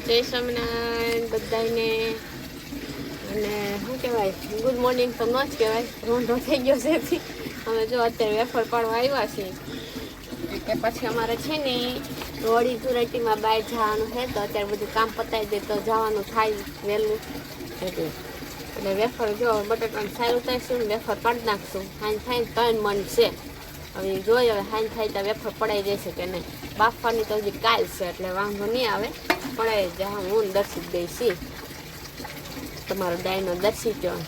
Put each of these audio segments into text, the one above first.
જય સ્વામિનારાયણ બધાને. અને શું કહેવાય, ગુડ મોર્નિંગ તો ન જ કહેવાય, રોંઢો થઈ ગયો છે. અમે જો અત્યારે વેફર પાડવા આવ્યા છીએ કે પછી અમારે છે ને વળી ધુરાટીમાં બહાર જવાનું છે, તો અત્યારે બધું કામ પતાવી દે તો જવાનું થાય વહેલું. એટલે વેફર જો બટાટાનું સારું ઉતારીશું ને વેફર પાડી નાખશું. હાઈ થાય ને 3 મણ છે. હવે જોઈએ હવે હાઈ થાય તો વેફર પડાઈ જશે કે નહીં. બાફવાની તો હજી કાલ છે એટલે વાંધો નહીં આવે, પડાઈ જાય. હું દર્શિત દઈશી તમારો ડાયનો દર્શિત્યો.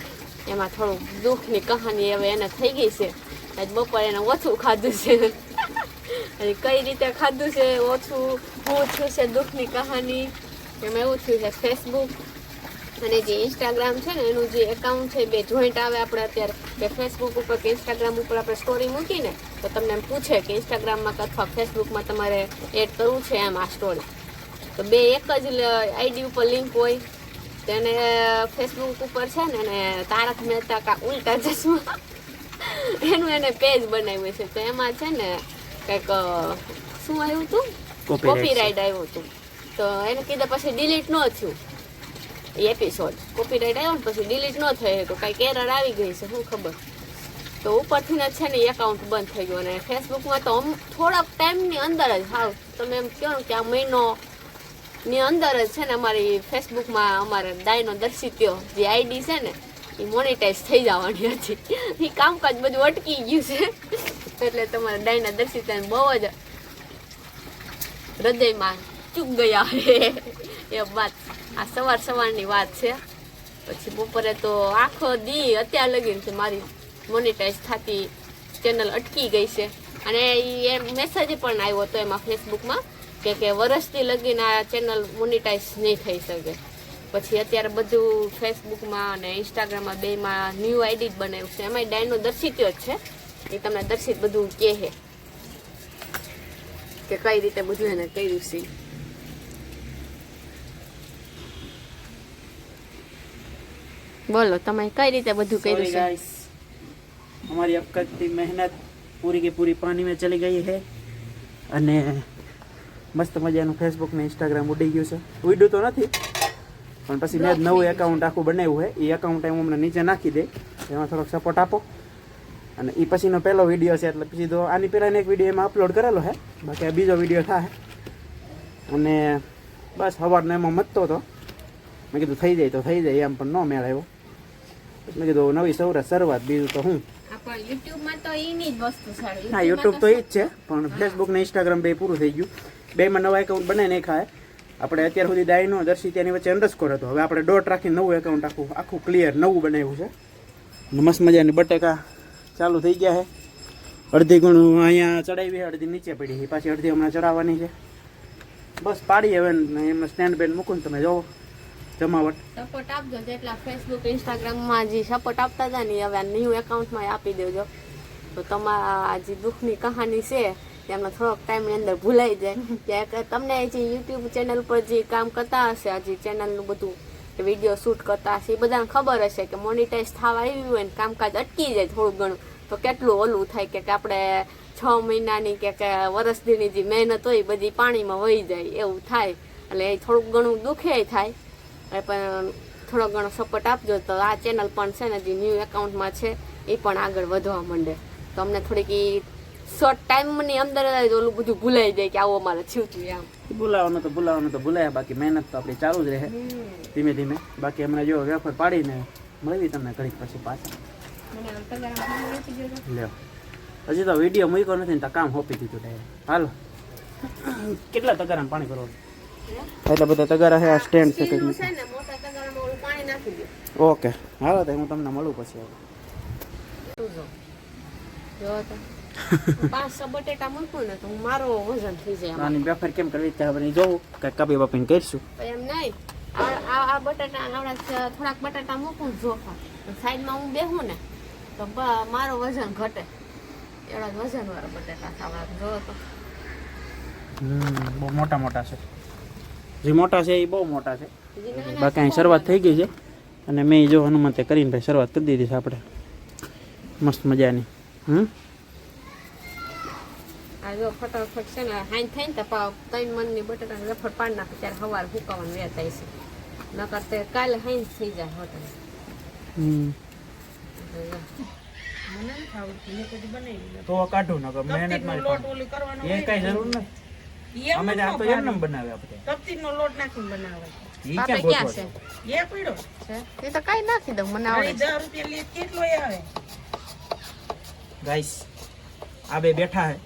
એમાં થોડુંક દુઃખની કહાની હવે એને થઈ ગઈ છે. આજ બપોરે એને ઓછું ખાધું છે. અને કઈ રીતે ખાધું છે ઓછું, શું થયું છે દુઃખની કહાની. એમાં એવું થયું છે ફેસબુક અને જે ઇન્સ્ટાગ્રામ છે ને એનું જે એકાઉન્ટ છે બે જોઈન્ટ આવે આપણે અત્યારે કે ફેસબુક ઉપર કે ઇન્સ્ટાગ્રામ ઉપર આપણે સ્ટોરી મૂકીને તો તમને એમ પૂછે કે ઇન્સ્ટાગ્રામમાં અથવા ફેસબુકમાં તમારે એડ કરવું છે એમ આ સ્ટોરી. તો બે એક જ આઈડી ઉપર લિંક હોય. તેને ફેસબુક ઉપર છે ને એને તારક મહેતા કા ઉલ્ટા ચશ્મા એનું એને પેજ બનાવ્યું છે. તો એમાં છે ને કંઈક શું આવ્યું હતું, કોપીરાઇટ આવ્યું હતું. તો એને કીધા પછી ડિલીટ ન થયું એપિસોડ. કોપીરાઇટ આવ્યો ને પછી ડિલીટ ન થઈ તો કાંઈક એરર આવી ગઈ છે શું ખબર. તો ઉપરથી જ છે ને એકાઉન્ટ બંધ થઈ ગયું. અને ફેસબુકમાં તો થોડાક ટાઈમની અંદર જ હાવ તમે એમ કહો ને કે આ મહિનોની અંદર જ છે ને અમારી ફેસબુકમાં અમારે ડાયનો દર્શિત્યો જે આઈડી છે ને એ મોનેટાઈઝ થઈ જવાની હતી. એ કામકાજ બધું અટકી ગયું છે. એટલે તમારા ડાયના દર્શિત્યાને બહુ જ હૃદયમાં ચૂક ગયા એ વાત. આ સવારની વાત છે. પછી બપોરે તો આખો દી અત્યાર લગીને છે મારી મોનેટાઈઝ થતી ચેનલ અટકી ગઈ છે. અને એ મેસેજ પણ આવ્યો હતો એમાં ફેસબુકમાં કે વર્ષથી લગીને આ ચેનલ મોનેટાઈઝ નહીં થઈ શકે. પછી અત્યારે બધું ફેસબુકમાં અને ઇન્સ્ટાગ્રામમાં બેમાં ન્યૂ આઈડી જ બનાવ્યું છે. એમાંય ડાયનો દર્શિત્યો જ છે. એ તમને દર્શિત બધું કહે કે કઈ રીતે બધું એને કર્યું છે. બોલો તમે કઈ રીતે બધું કર્યું છે? हमारी अब करती मेहनत पूरी की पूरी पानी में चली गई है. અને મસ્ત મજાનું ફેસબુક ને ઇન્સ્ટાગ્રામ ઉડી ગયું છે. ઉડ્યું તો નથી પણ પછી મેં નવું એકાઉન્ટ આખું બનાવ્યું છે. એ એકાઉન્ટ હું અમને નીચે નાખી દે, એમાં થોડોક સપોર્ટ આપો. અને એ પછીનો પહેલો વિડીયો છે એટલે પછી તો આની પહેલાં એક વિડીયો એમાં અપલોડ કરેલો છે. બાકી આ બીજો વિડીયો થાય. અને બસ સવારનો એમાં મતતો હતો. મેં કીધું થઈ જાય તો થઈ જાય, એમ પણ ન મેળ આવ્યો. મેં કીધું નવી શરૂઆત, બીજું તો હું હા યુટ્યુબ તો એ જ છે પણ ફેસબુક ને ઇન્સ્ટાગ્રામ બે પૂરું થઈ ગયું. બેમાં નવા એકાઉન્ટ બનાવીને નાખાય. આપણે અત્યાર સુધી ડાયનો દર્શિત્યાની વચ્ચે અંડરસ્કોર હતો. હવે આપણે ડોટ રાખીને નવું એકાઉન્ટ આખું ક્લિયર નવું બનાવ્યું છે. મસ્ત મજાની બટેકા ચાલુ થઈ ગયા છે. અડધી ઘણું અહીંયા ચડાવી, અડધી નીચે પડી. પાછી અડધી હમણાં ચડાવવાની છે. બસ પાડી હવે એમાં સ્ટેન્ડ બેન્ડ મૂકું ને તમે જોવો જમાવટ. સપોર્ટ આપજો જેટલા ફેસબુક ઇન્સ્ટાગ્રામમાં જે સપોર્ટ આપતા હતા ને હવે ન્યૂ એકાઉન્ટમાં આપી દેજો. તો તમારા જે દુઃખની કહાની છે એમને થોડોક ટાઈમની અંદર ભૂલાઈ જાય. કે તમને જે યુટ્યુબ ચેનલ પર જે કામ કરતા હશે, આ જે ચેનલનું બધું વિડીયો શૂટ કરતા હશે એ બધાને ખબર હશે કે મોનિટાઈઝ થવા આવ્યું હોય ને કામકાજ અટકી જાય થોડું ઘણું તો કેટલું ઓલું થાય કે આપણે 6 મહિનાની કે વર્ષદીની જે મહેનત હોય બધી પાણીમાં વહી જાય એવું થાય. એટલે એ થોડુંક ઘણું દુઃખે થાય. પણ થોડો ઘણો સપોર્ટ આપજો તો આ ચેનલ પણ છે ને જે ન્યૂ એકાઉન્ટમાં છે એ પણ આગળ વધવા માંડે. તો અમને થોડીક શોર્ટ ટાઈમની અંદર ઓલું બધું ભૂલાઈ જાય કે આવું અમારે થયું હતું એમ. ભૂલાવાનું તો ભૂલાયા, બાકી મહેનત તો આપણી ચાલુ જ રહે ધીમે ધીમે. બાકી હમણાં જો વેફર પાડીને મળવી તમને ઘડીક પછી પાછા. લ્યો હજી તો વિડીયો મૂક્યો નથી ને તો કામ સોંપી દીધું ડાયરેક્ટ. હાલો કેટલા તગારામાં પાણી કરવાનું? એટલા બધા તગારા છે. આ સ્ટેન્ડ છે કંઈક. ઓકે હાલો તો હું તમને મળું પછી. બટેટા મૂકું ને તો મારો વજન થઈ જાય. આની વેફર કેમ કરવી ત્યાં જોવું કંઈક કાપી બાપીને કરીશું. એમ નહીં, આ બટાટા આવડા થોડાક બટાટા મૂકું જોફા સાઈડમાં હું બેહું ને તો મારો વજન ઘટે. એવડા વજન વાળા બટાટા ખાવા જોવો તો બહુ મોટા મોટા છે. જે મોટા છે એ બહુ મોટા છે. બાકી અહીં શરૂઆત થઈ ગઈ છે. અને મેં જો હનુમંતે કરીને ભાઈ શરૂઆત કરી દીધી છે આપણે મસ્ત મજાની. આ આ જો ફટાફટ છે ને હાઈન થઈને તો પાવ 3 મણની બટાટાના વેફર પાડી નાખે ત્યારે સવારે સુકાવાનું વેત થાય છે નકર તે કાલે હાઈન થઈ જાય હોટલ મને નથી આવડતું મેં કદી બનાવી તો કાઢું નકર મહેનત મારી લોટ ઓલી કરવાનો એ કઈ જરૂર નથી અમે તો આ તો એમ બનાવે આપણે તપતીનો લોટ નાખીને બનાવે ઈ પાપે ક્યાં ક્યાં ગોઠવો છે એ પીડો છે એ તો કાઈ નાખી દઉં મને આવડે 10 રૂપિયા લે કેટલો આવે ગાઈસ આ બે બેઠા હે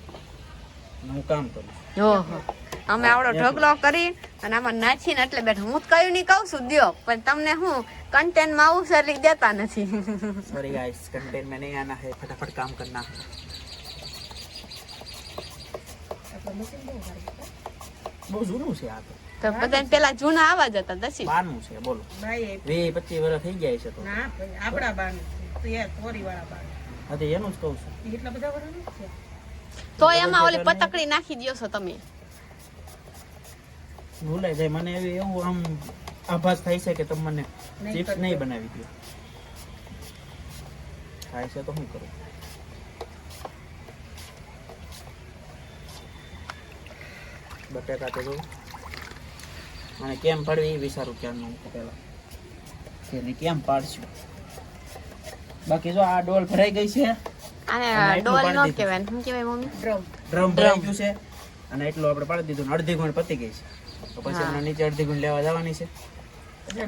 અને હું કામ કરું ઓહો અમે આવડો ઢગલો કરી અને આમાં નાખીને એટલે બેઠા હું કયું નહીં કહું છું દ્યો પણ તમને હું કન્ટેન્ટમાં આવું છે એટલે દેતા નથી सॉरी गाइस कंटेंट में नहीं आना है फटाफट काम करना બહુ જૂનું છે આ તો બધાને પેલા જૂના આવા જ હતા દસી બારનું છે બોલો ભાઈ 20-25 વર્ષ થઈ જાય છે તો ના ભાઈ આપડા બાન તો યાર તોરી વાળા બાન હા તો એનું જ કહું છું એટલા બધા વાળા નથી તો એમાં ઓલી પતકડી નાખી દ્યો છો તમે ભૂલાઈ જાય મને એવું આમ આભાસ થાય છે કે તમે મને ચિપ્સ નહીં બનાવી દો થાય છે તો શું કરું બટાકા તો જો અને કેમ પાડવી એ વિચારું ક્યારનું હું પેલા કે કેમ પાડશું બાકી જો આ ડોલ ભરાઈ ગઈ છે આને અને એટલું ડોલ નો પાડી કહેવાય ને શું કહેવાય મમ્મી ડ્રમ ભરાઈ ગયું છે અને એટલું આપણે પાડી દીધું ને અડધી ગુણ પતી ગઈ છે તો પછી આપણે નીચે અડધી ગુણ લેવા જવાની છે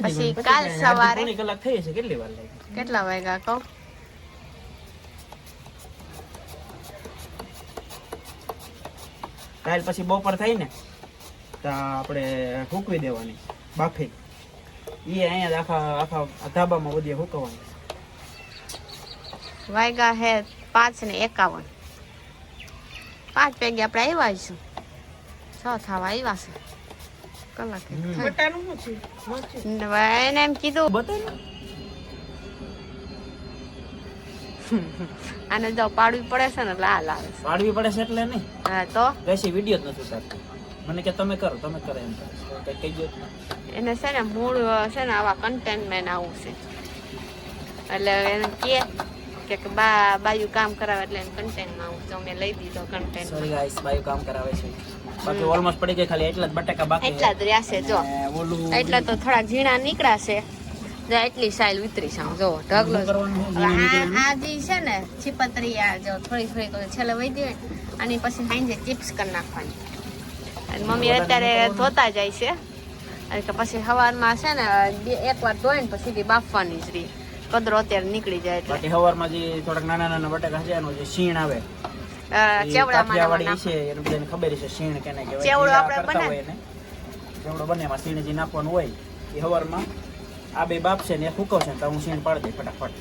પછી કાલ સવારે પોણી કલાક થઈ છે કેટલી વાર લાગી કેટલા વાગ્યા કહો કાલ પછી બપોર થાય ને તો આપણે ફૂકવી દેવાની બાફી એ અહીંયા જ આખા ધાબામાં બધી ફૂકવાની વાગ્યા હે 5:51 5 વાગે આપણે આવ્યા છું 6 થવા આવ્યા છે કલાક બટાનું શું છે એને એમ કીધું બતાવી આને જો પાડવી પડે છે ને લાલ આવે છે પાડવી પડે છે એટલે નહીં હા તો કઈ વિડીયો જ નથી ઉતારતી મને કે તમે કરો એમ કઈ કહી દો એને છે ને મૂળ છે ને આવા કન્ટેન્ટમેન્ટ આવું છે એટલે એને કે બાયું કામ કરાવે એટલે એને કન્ટેન્ટમાં આવું તો મેં લઈ દીધો કન્ટેન્ટ સોરી ગાઈસ બાયું કામ કરાવે છે બાકી ઓલમોસ્ટ પડી ગઈ ખાલી એટલા જ બટાકા બાકી એટલા જ રહ્યા છે જો અને ઓલું એટલા તો થોડા ઝીણા નીકળ્યા છે જો એટલી સાઈલ ઉતરી છે જો ઢગલો જ. હવે આ જે છે ને છીપતરી આ જો થોડી થોડી છેલ્લે વહી દે અને પછી સાંજે ચિપ્સ કરી નાખવાની અને મમ્મી અત્યારે ધોતા જાય છે અને કે પછી સવારમાં છે ને એકવાર ધોઈને પછી સીધી બાફવાની જ રહી કદરો અત્યારે નીકળી જાય એટલે બાકી હવારમાં જે થોડાક નાના નાના બટાકા છે એનો જે શીણ આવે ચેવડામાં કાઠિયાવાડી છે એને બધાને ખબર છે શીણ કેને કહેવાય ચેવડો ચીરા આપણે કરતા બનાવીએ. હોય એને. ચેવડો બને એમાં શીણ જે નાખવાનું હોય એ હવારમાં આ બે બાપ છે ને એ ફૂકવશે ને તો હું શીણ પાડી દઈ ફટાફટ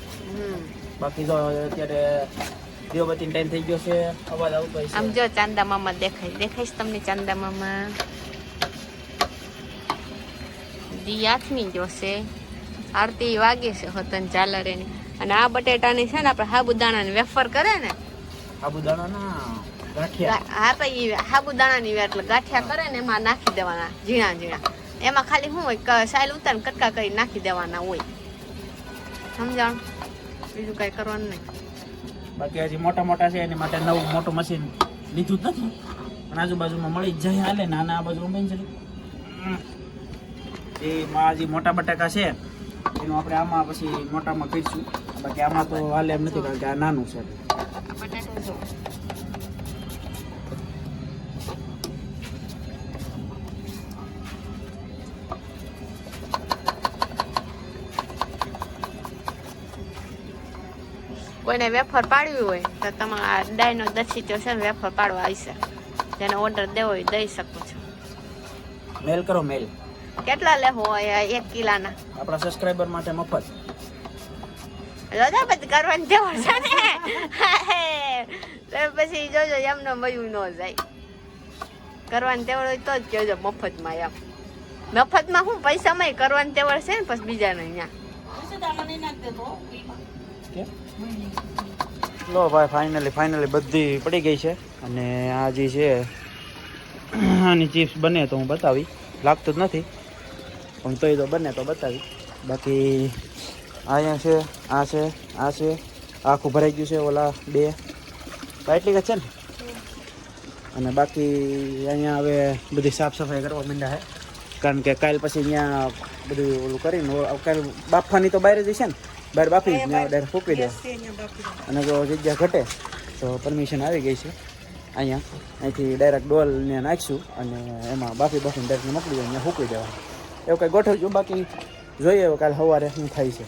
બાકી જો અત્યારે દીવબત્તી ટાઈમ થઈ ગયો છે અવાજ આવતો હોય આમ છે જો ચાંદા મામા દેખાય છે તમને ચાંદા મામા દી આઠમી જોશે આરતી વાગે છે હોતન ઝાલર એની અને આ બટેટાની છે ને આપણે સાબુદાણાની વેફર કરે ને સાબુદાણા ના ગાંઠિયા હા ભાઈ સાબુદાણાની એટલે ગાંઠિયા કરે ને એમાં નાખી દેવાના ઝીણા ઝીણા એમાં ખાલી શું હોય સાઈલ ઉતાર કટકા કરી નાખી દેવાના હોય સમજાણ બીજું કઈ કરવાનું નહીં બાકી હજી મોટા મોટા છે એની માટે નવું મોટું મશીન લીધું જ નથી પણ આજુબાજુમાં મળી જ જાય હાલે નાના આ બાજુ ઉમેન છે એમાં હજી મોટા બટાકા છે એનું આપણે આમાં પછી મોટામાં પીરશું બાકી આમાં તો હાલે એમ નથી કારણ કે આ નાનું છે બટાટું જો કોઈને વેફર પાડવી હોય તો તમે આ ડાયનો દક્ષિતો છે ને વેફર પાડવા આવશે જેને ઓર્ડર દેવો હોય દઈ શકો છો મેલ કરો મેલ કેટલા લેવો હોય 1 કિલાના આપણા સબસ્ક્રાઇબર માટે મફત દાદા પછી કરવાની જેવો છે ને તો પછી જોજો એમને મયું ન જાય કરવાની તેવડ હોય તો જ કહેજો મફતમાં એમ મફતમાં શું પૈસામાં કરવાની તેવડ છે ને પછી બીજાને અહીંયા લો ભાઈ ફાઇનલી બધી પડી ગઈ છે અને આ જે છે આની ચિપ્સ બને તો હું બતાવી લાગતું જ નથી પણ તોય તો બને તો બતાવી બાકી અહીંયા છે આ છે આખું ભરાઈ ગયું છે ઓલા બે એટલી જ છે ને અને બાકી અહીંયા હવે બધી સાફ સફાઈ કરવા માંડ્યા છે, કારણ કે કાલ પછી અહીંયા બધું ઓલું કરીને કાલ બાફવાની તો બહાર જ છે ને, બહાર બાફી ડાયરેક્ટ ફૂંકી દે. અને જો જગ્યા ઘટે તો પરમિશન આવી ગઈ છે અહીંયા, અહીંથી ડાયરેક્ટ ડોલને નાખીશું અને એમાં બાફીને ડાયરેક્ટ મોકલી દઈએ, અહીંયા ફૂંકી દેવા. એવું કંઈ ગોઠવજો, બાકી જોઈએ હવે કાલે સવારે શું થાય છે.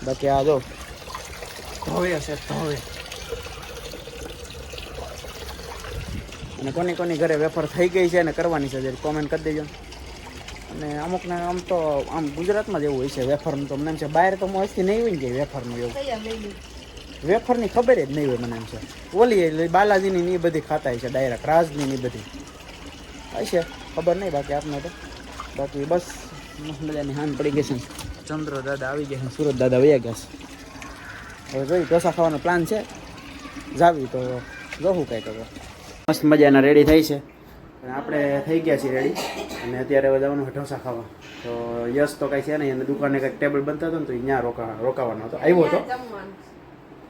બાકી આ જો ધોવે હશે ધોવે. અને કોની ઘરે વેફર થઈ ગઈ છે અને કરવાની છે જરી કોમેન્ટ કરી દેજો. અને અમુકને આમ તો આમ ગુજરાતમાં જ એવું હોય છે વેફરનું, તો મને એમ છે બહાર તો મોસ્ટલી નહીં હોય ને કે વેફરનું એવું, વેફરની ખબર જ નહીં હોય મને એમ છે. ઓલી એટલે બાલાજીની ની બધી ખાતા હોય છે ડાયરેક્ટ, રાજની ની બધી હશે, ખબર નહીં બાકી આપને તો. બાકી બસ મજાની હાન પડી ગઈ છે. ચંદ્ર દાદા આવી ગયા છે, સુરત દાદા વયા ગયા છે. હવે જોઈ ઢોસા ખાવાનો પ્લાન છે, જાવી તો જોવું કંઈક. હવે મસ્ત મજાના રેડી થઈ છે અને આપણે થઈ ગયા છીએ રેડી, અને અત્યારે હવે જવાનું ઢોસા ખાવા. તો યશ તો કાંઈ છે નહીં, અને દુકાને કંઈક ટેબલ બનતા હતો ને તો ત્યાં રોકાવાનો હતો, આવ્યો હતો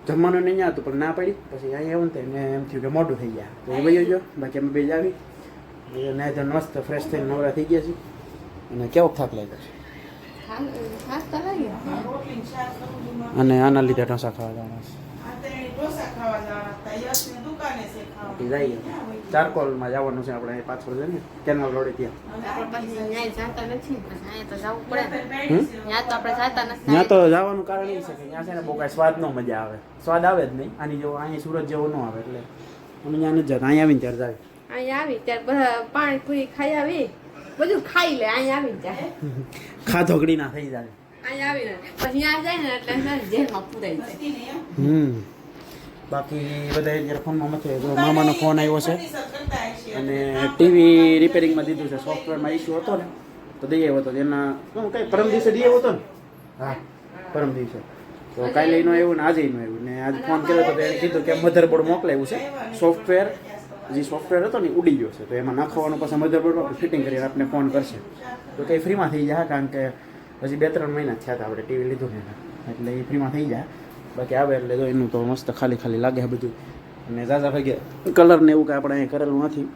જમવાનું નહીં ત્યાં હતું, પણ ના પડી. પછી અહીંયા આવ્યું ને તો એને એમ થયું કે મોટું થઈ ગયા, તો એ વયો ગયો. બાકી અમે બે જ આવી ને તો મસ્ત ફ્રેશ થઈને નવરા થઈ ગયા છીએ. અને કેવો થાક લાગ્યો છે, અને આના લીધે ઢોસા ખાવા જવાના છે. જઈએ ચારકોલમાં જવાનું છે આપણે, પાછળ છે ને કેનાલ રોડે ત્યાં. ત્યાં તો જવાનું કારણ એ છે કે ત્યાં છે ને બહુ કાંઈ સ્વાદ નો મજા આવે, સ્વાદ આવે જ નહીં આની જેવો, અહીંયા સુરત જેવો ન આવે. એટલે અમે ત્યાં નથી જતા, અહીંયા આવીને ત્યારે જાય. અહીંયા આવી ત્યારે બધા પાણી પૂરી ખાઈ આવી, બધું ખાઈ લે. અહીંયા આવીને જાય ખાધોગડી ના થઈ જાય. અહીંયા આવીને પછી ત્યાં જાય ને એટલે જેલમાં પૂરાઈ જાય. બાકી બધા અત્યારે ફોનમાં મથે. જો મામાનો ફોન આવ્યો છે અને ટીવી રિપેરિંગમાં દીધું છે, સોફ્ટવેરમાં ઇસ્યુ હતો ને તો દઈ આવ્યો હતો. એના શું કંઈ પરમ દિવસે દઈ આવ્યો હતો ને, હા પરમ દિવસે. તો કાલે એનું આવ્યું ને આજે એનું આવ્યું. ને આજે ફોન કર્યો હતો તો એને કીધું કે મધરબોર્ડ મોકલાવ્યું છે, સોફ્ટવેર જે સોફ્ટવેર હતો ને ઉડી ગયો છે, તો એમાં નાખવાનું પછી મધરબોર્ડ ફિટિંગ કરીને આપણે ફોન કરશે તો કંઈ ફ્રીમાં થઈ જાય, કારણ કે હજી 2-3 મહિના થયા હતા આપણે ટીવી લીધું ને, એટલે એ ફ્રીમાં થઈ જાય. બાકી આવે એટલે જો એનું તો મસ્ત ખાલી લાગે બધું. અને ઝાઝા ભાગે કલર ને એવું કાંઈ આપણે અહીં કરેલું નથી,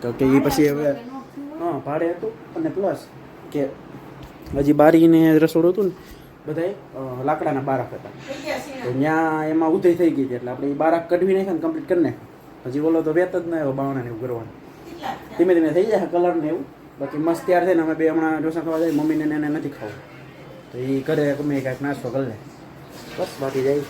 તો કે એ પછી હવે હા ભાડે હતું. અને પ્લસ કે હજી બારીને રસોડું હતું ને બધાએ લાકડાના બારાક હતા, તો ત્યાં એમાં ઉધઈ થઈ ગઈ હતી, એટલે આપણે એ બારાક કઢવી નાખ્યા ને કમ્પ્લીટ કરી નાખ્યા. હજી બોલો તો વેત જ ના આવ્યો બાવણાને એવું કરવાનું, ધીમે ધીમે થઈ જાય કલર ને એવું. બાકી મસ્ત તૈયાર થઈને અમે બે હમણાં ઢોસા ખાવા જાય, મમ્મીને એને નથી ખાવું તો એ કરે ગમે કાંઈક નાસ્તો કરી લે બસ. બાકી જાય